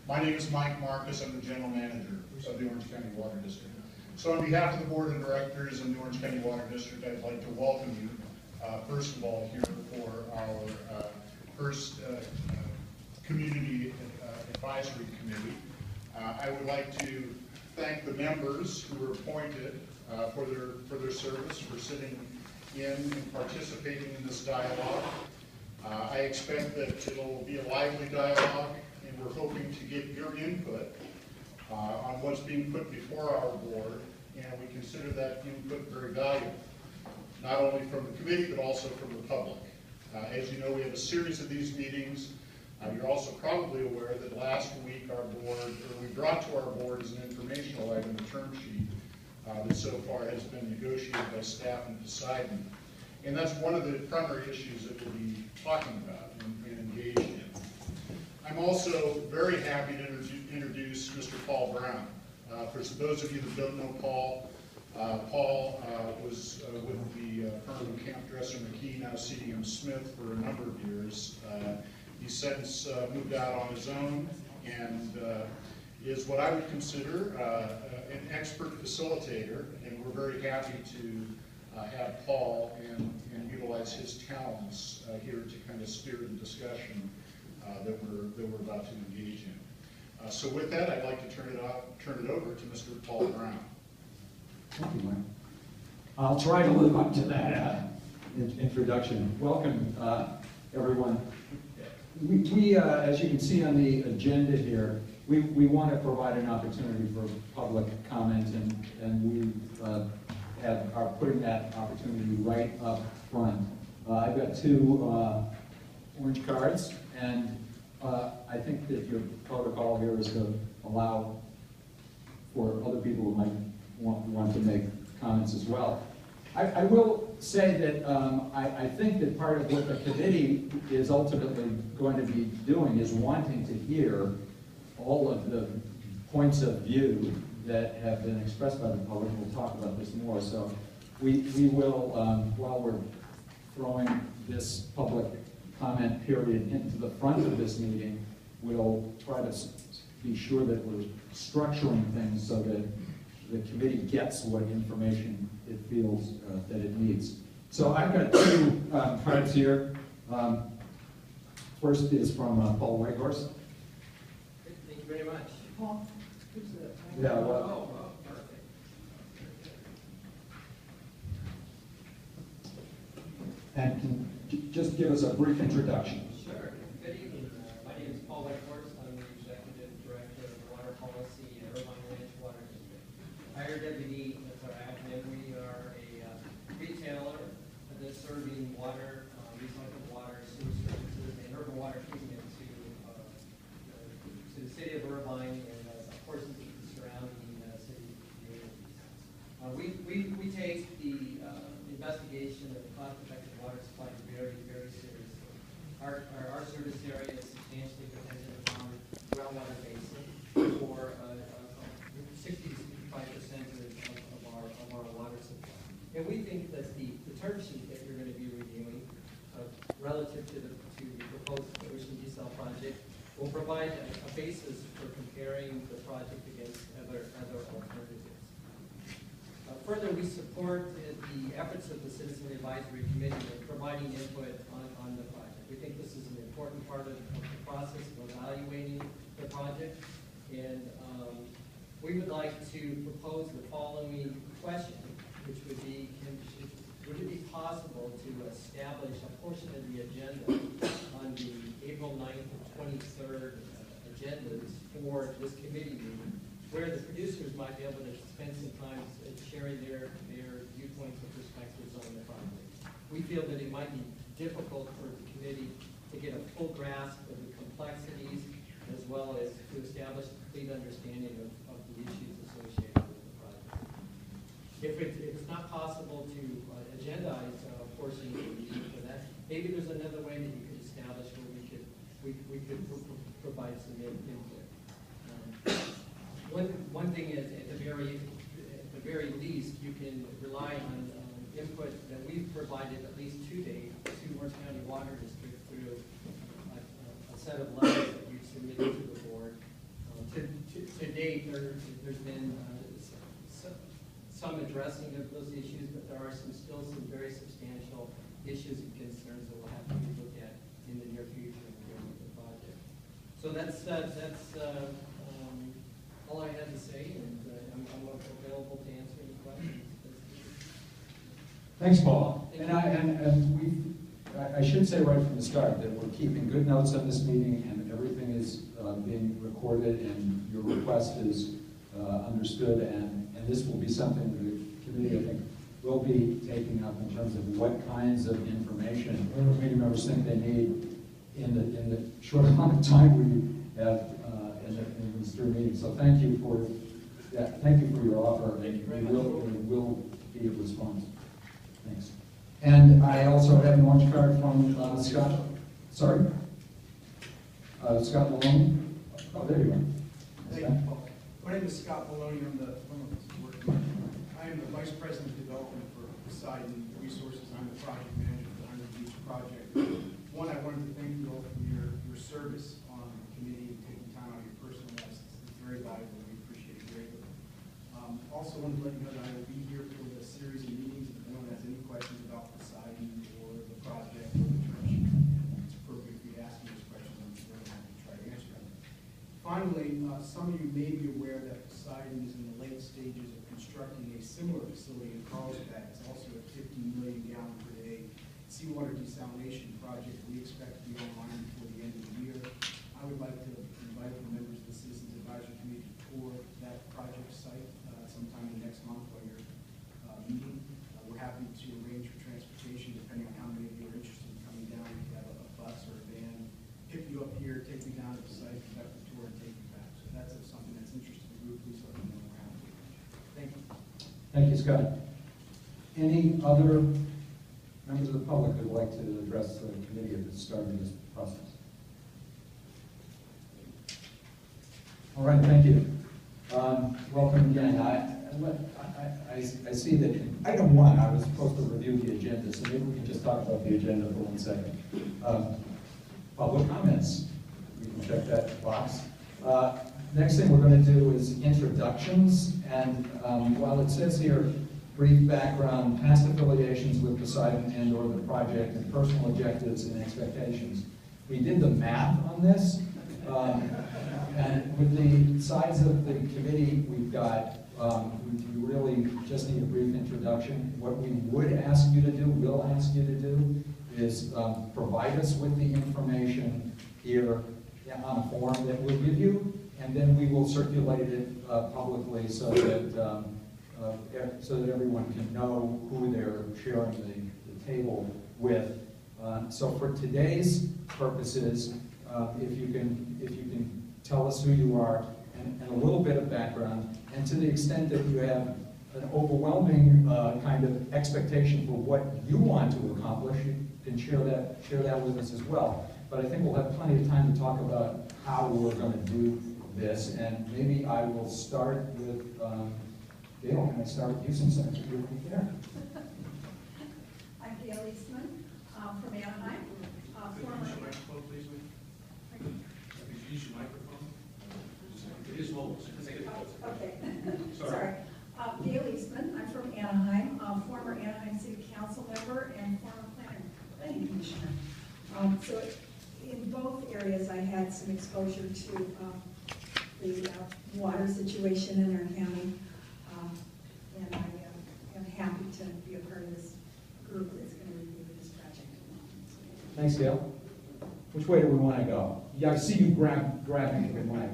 My name is Mike Marcus. I'm the General Manager of the Orange County Water District. So on behalf of the Board of Directors and the Orange County Water District, I'd like to welcome you, first of all, here for our first Community Advisory Committee. I would like to thank the members who were appointed for their service, for sitting in and participating in this dialogue. I expect that it'll be a lively dialogue, and we're hoping to get your input on what's being put before our board, and we consider that input very valuable, not only from the committee, but also from the public. As you know, we have a series of these meetings. You're also probably aware that last week we brought to our board as an informational item a term sheet that so far has been negotiated by staff in Poseidon. And that's one of the primary issues that we'll be talking about and engaged in. I'm also very happy to introduce Mr. Paul Brown. For those of you that don't know Paul, Paul was with the firm of Camp Dresser McKee, now CDM Smith, for a number of years. He's since moved out on his own and is what I would consider an expert facilitator, and we're very happy to have Paul and utilize his talents here to kind of steer the discussion that we're about to engage in. So with that, I'd like to turn it over to Mr. Paul Brown. Thank you, Mike. I'll try to live up to that introduction. Welcome, everyone. We as you can see on the agenda here, we want to provide an opportunity for public comment, and we are putting that opportunity right up front. I've got two orange cards, and I think that your protocol here is to allow for other people who might want to make comments as well. I will say that I think that part of what the committee is ultimately going to be doing is wanting to hear all of the points of view that have been expressed by the public. We'll talk about this more. So we will, while we're throwing this public comment period into the front of this meeting, we'll try to be sure that we're structuring things so that the committee gets what information it feels that it needs. So I've got two cards here. First is from Paul Whitehorse. Thank you very much. Paul, who's that? Yeah, well, Perfect. and can just give us a brief introduction. Sure. Good evening. My name is Paul Whitehorse. I'm the Executive Director of Water Policy at Irvine Ranch Water District. IRWD, that's our acronym. We are a retailer that's serving water, recycled water, sewer services, and urban water treatment to the city of Irvine and, of course, the surrounding city communities. We take the investigation of the cost-effective water supply very, very seriously. Our service area is substantially dependent upon groundwater basin for 60 to 65% of our water supply. And we think that the term sheet that you're going to be reviewing relative to the proposed ocean desal project will provide a basis for comparing the project against other alternatives. Further, we support the efforts of the Citizen Advisory Committee in providing input on the project. We think this is an important part of the process of evaluating the project, and we would like to propose the following question, which would be, would it be possible to establish a portion of the agenda on the April 9th and 23rd agendas for this committee meeting, where the producers might be able to spend some time sharing their viewpoints and perspectives on the project. We feel that it might be difficult for the committee to get a full grasp of the complexities, as well as to establish a complete understanding of the issues associated with the project. If it's not possible to agendize a portion of the meeting for that, maybe there's another way that you could establish where we could provide some input. One thing is, at the very least, you can rely on input that we've provided at least to date to Orange County Water District through a set of letters that we've submitted to the board date, there's been some addressing of those issues, but there are still some very substantial issues and concerns that will have to be looked at in the near future in terms of the project. So that's all I had to say, and I'm available to answer any questions. Thanks, Paul. And I should say right from the start that we're keeping good notes on this meeting, and everything is being recorded, and your request is understood, and this will be something that the committee, I think, will be taking up in terms of what kinds of information committee members think they need in the short amount of time we have in these three meetings. So thank you for that. Thank you for your offer. Thank you very It much. will be a response. Thanks. And I also have an orange card from Scott. Sorry? Scott Maloney? Oh, there you are. Thank you, Paul. My name is Scott Maloney. I am the Vice President of Development for Poseidon Resources. I'm the project manager for the Hunter Beach project. One, I wanted to thank you all for your service on the committee and taking time out of your personal lives. It's very valuable. We appreciate it greatly. Also wanted to let you know that I will be here for the series of meetings. If anyone has any questions about Poseidon or the project or the church, it's appropriate for you to ask me those questions. I'm very happy to try to answer them. Finally, some of you may be aware that Poseidon is in the late stages of constructing a similar facility in Carlsbad. It's also a 15 million gallon per day seawater desalination project we expect to be online before the end of the year. I would like to invite the members of the Citizens Advisory Committee to tour that project site sometime in the next month while you're meeting. We're happy to arrange for transportation depending on how many of you are interested in coming down. We have a bus or a van, pick you up here, take you down to the site, conduct the tour, and take you back. So if that's something that's interesting to the group, please let me know. We're happy. Thank you. Thank you, Scott. Any other members of the public who would like to address the committee at the start of this process? All right, thank you. Welcome again. I see that in item 1, I was supposed to review the agenda, so maybe we can just talk about the agenda for 1 second. Public comments. We can check that box. Next thing we're going to do is introductions, and while it says here, brief background, past affiliations with Poseidon and or the project, and personal objectives and expectations. We did the math on this, and with the size of the committee we've got, we really just need a brief introduction. What we would ask you to do, will ask you to do, is provide us with the information here on a form that we'll give you, and then we will circulate it publicly so that everyone can know who they're sharing the table with. So for today's purposes, if you can tell us who you are and a little bit of background, and to the extent that you have an overwhelming kind of expectation for what you want to accomplish, you can share that with us as well. But I think we'll have plenty of time to talk about how we're going to do this, and maybe I will start with Gail. Can I start with you since you're right there? I'm Gail Eastman from Anaheim. Could you use your microphone, please, Could you use your microphone? It is mobile, so take it closer. Okay. Sorry. Gail Eastman. I'm from Anaheim, former Anaheim City Council member and former planning commissioner. So in both areas, I had some exposure to the water situation in our county, and I am happy to be a part of this group that's going to review this project. Thanks, Gail. Which way do we want to go? Yeah, I see you grabbing the mic.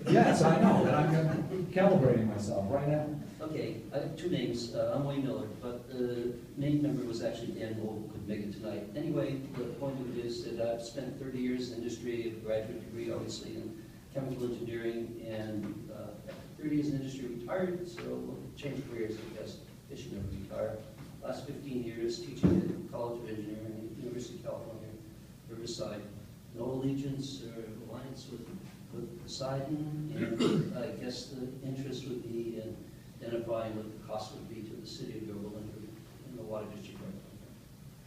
Yes, I know, but I'm calibrating myself right now. Okay, I have two names. I'm Wayne Miller, but the main member was actually Dan Gold, who couldn't make it tonight. Anyway, the point of it is that I've spent 30 years in industry, a graduate degree, obviously, in chemical engineering, and after 30 years in industry, retired, so changed careers, I guess. I should never retire. Last 15 years teaching at the College of Engineering at the University of California, Riverside. No allegiance or alliance with Poseidon, and I guess the interest would be in identifying what the cost would be to the city of Yorba in the water district.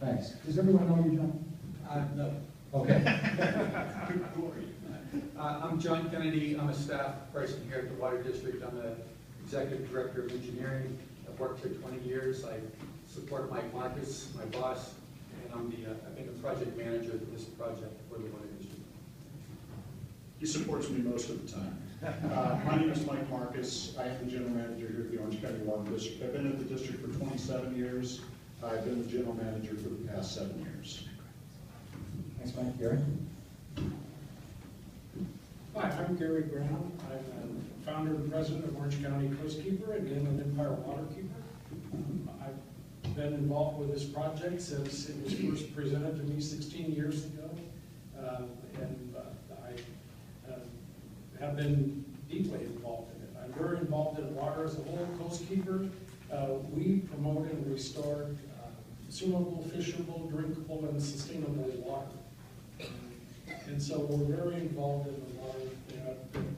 Thanks. Does everyone know you, John? No. Okay. Who are you? I'm I'm John Kennedy. I'm a staff person here at the Water District. I'm the Executive Director of Engineering. I've worked here 20 years. I support Mike Marcus, my boss, and I've been the project manager for this project for the Water District. He supports me most of the time. My name is Mike Marcus. I am the general manager here at the Orange County Water District. I've been at the district for 27 years. I've been the general manager for the past 7 years. Thanks, Mike. Gary? Hi, I'm Gary Brown. I'm the founder and president of Orange County Coastkeeper and Inland Empire Waterkeeper. I've been involved with this project since it was first presented to me 16 years ago. I have been deeply involved in it. I'm very involved in water as a whole. Coastkeeper, we promote and restore consumable, fishable, drinkable, and sustainable water. And so we're very involved in the water,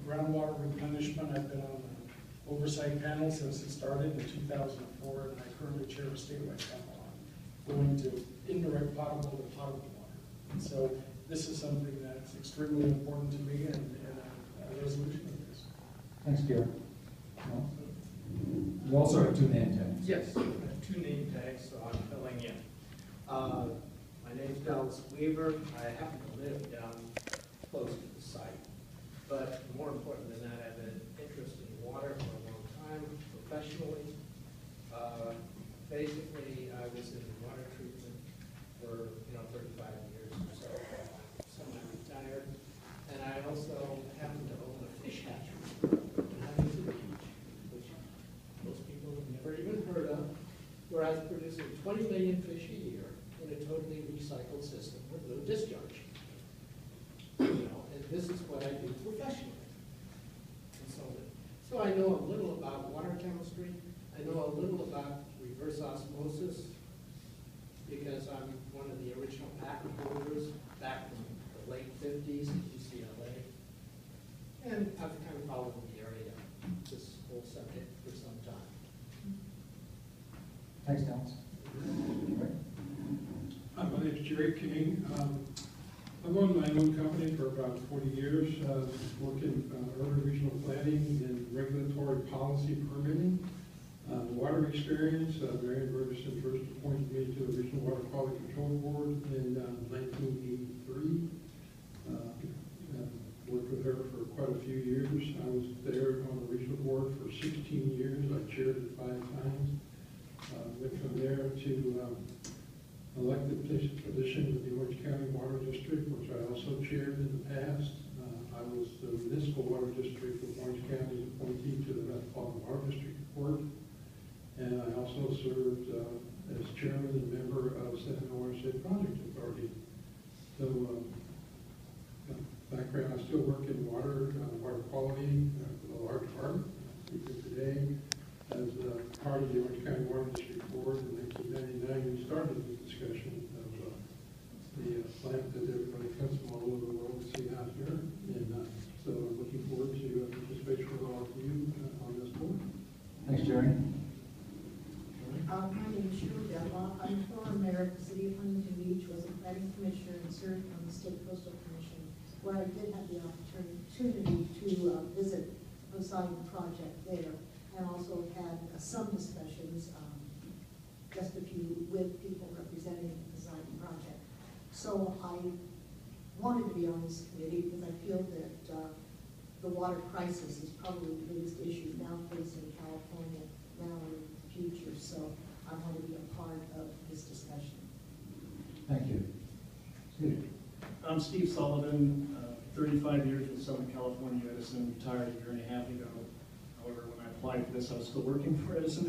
groundwater replenishment. I've been on the oversight panel since it started in 2004, and I currently chair a statewide panel on going to indirect potable to potable water. And so this is something that's extremely important to me and a resolution of this. Thanks, Gary. No? You also have 2 name tags. Yes, I have 2 name tags, so I'm filling in. My name's Dallas Weaver. I happen to live down close to the site. But more important than that, I've been interested in water for a long time, professionally. Basically, I was in water treatment for 35 years or so. Semi-retired. And I also happened to own a fish hatchery behind the beach, which most people have never even heard of, where I was producing 20 million fish a year in a totally recycled system with no discharge. And this is what I do professionally. So I know a little about water chemistry. I know a little about reverse osmosis because I'm one of the original patent holders back in the late 50s at UCLA. And I've kind of followed the area, this whole subject for some time. Thanks, Dallas. Hi, my name is Jerry King. I've owned my own company for about 40 years, working urban regional planning and regulatory policy permitting. Water experience, Marion Ferguson first appointed me to the Regional Water Quality Control Board in 1983. Worked with her for quite a few years. I was there on the regional board for 16 years. I chaired it 5 times. Went from there to elected position with the Orange County Water District, which I also chaired in the past. I was the municipal water district of Orange County's appointee to the Metropolitan Water District Court. And I also served as chairman and member of Senate Orange State Project Authority. So background, I still work in water, water quality with a large heart. Even today, as part of the Orange County Water District Board in 1999, we started the discussion of the plant that everybody comes from all over the world to see out here. And so I'm looking forward to participation with all of you on this board. Thanks, Jerry. My name is Shirley Dedlock. I'm former mayor of the city of Huntington Beach, was a planning commissioner and served on the state coastal commission, where I did have the opportunity to visit Poseidon project there, and also had some discussions, just a few, with people representing the Poseidon project. So I wanted to be on this committee because I feel that the water crisis is probably the biggest issue now facing California now and in the future. So I want to be a part of this discussion. Thank you. Steve. I'm Steve Sullivan, 35 years with Southern California Edison, retired a year and a half ago. However, when I applied for this, I was still working for Edison.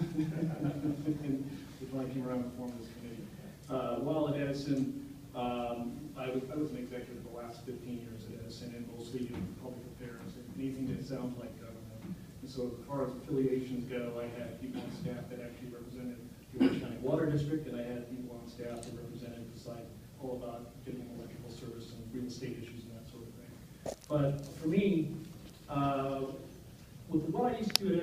And when I came around to form this committee. While at Edison, I was an executive the last 15 years at Edison, and mostly in public affairs, and anything that sounds like government. And so as far as affiliations go, I had people on staff that actually represented the Orange County Water District, and I had people on staff that represented the site all about getting electrical service and real estate issues and that sort of thing. But for me, with what I used to do at